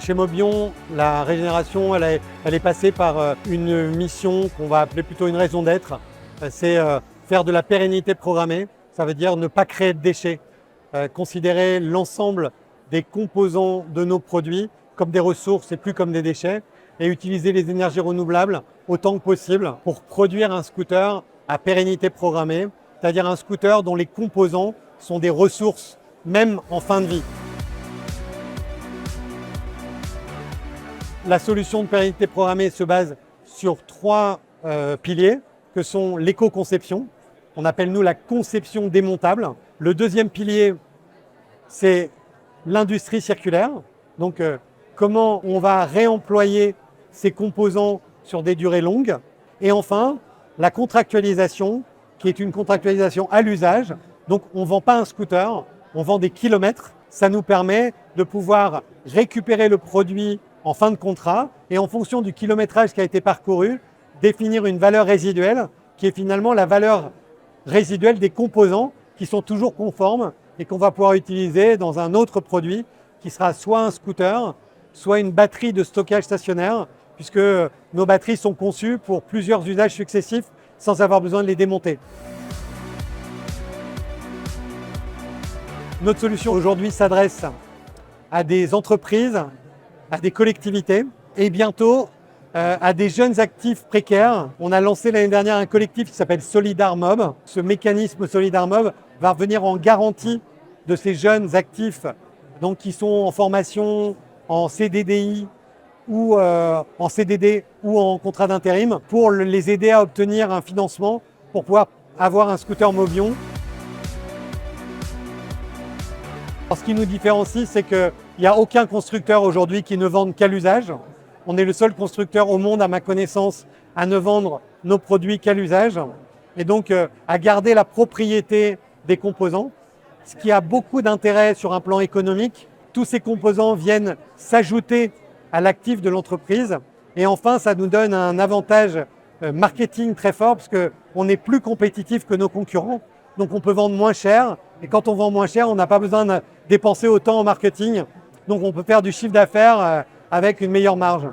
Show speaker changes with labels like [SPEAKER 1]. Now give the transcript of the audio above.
[SPEAKER 1] Chez Mobion, la régénération, elle est passée par une mission qu'on va appeler plutôt une raison d'être. C'est faire de la pérennité programmée. Ça veut dire ne pas créer de déchets. Considérer l'ensemble des composants de nos produits comme des ressources et plus comme des déchets. Et utiliser les énergies renouvelables autant que possible pour produire un scooter à pérennité programmée. C'est-à-dire un scooter dont les composants sont des ressources, même en fin de vie. La solution de pérennité programmée se base sur trois piliers que sont l'éco-conception. On appelle nous la conception démontable. Le deuxième pilier, c'est l'industrie circulaire. Donc comment on va réemployer ces composants sur des durées longues. Et enfin, la contractualisation, qui est une contractualisation à l'usage. Donc on ne vend pas un scooter, on vend des kilomètres. Ça nous permet de pouvoir récupérer le produit en fin de contrat et en fonction du kilométrage qui a été parcouru, définir une valeur résiduelle qui est finalement la valeur résiduelle des composants qui sont toujours conformes et qu'on va pouvoir utiliser dans un autre produit qui sera soit un scooter, soit une batterie de stockage stationnaire, puisque nos batteries sont conçues pour plusieurs usages successifs sans avoir besoin de les démonter. Notre solution aujourd'hui s'adresse à des entreprises, à des collectivités et bientôt à des jeunes actifs précaires. On a lancé l'année dernière un collectif qui s'appelle Solidarmob. Ce mécanisme Solidarmob va venir en garantie de ces jeunes actifs donc, qui sont en formation, en CDDI ou en CDD ou en contrat d'intérim pour les aider à obtenir un financement pour pouvoir avoir un scooter Mobion. Ce qui nous différencie, c'est qu'il n'y a aucun constructeur aujourd'hui qui ne vende qu'à l'usage. On est le seul constructeur au monde, à ma connaissance, à ne vendre nos produits qu'à l'usage et donc à garder la propriété des composants, ce qui a beaucoup d'intérêt sur un plan économique. Tous ces composants viennent s'ajouter à l'actif de l'entreprise et enfin, ça nous donne un avantage marketing très fort parce qu'on est plus compétitif que nos concurrents, donc on peut vendre moins cher et quand on vend moins cher, on n'a pas besoin de dépenser autant en marketing, donc on peut faire du chiffre d'affaires avec une meilleure marge.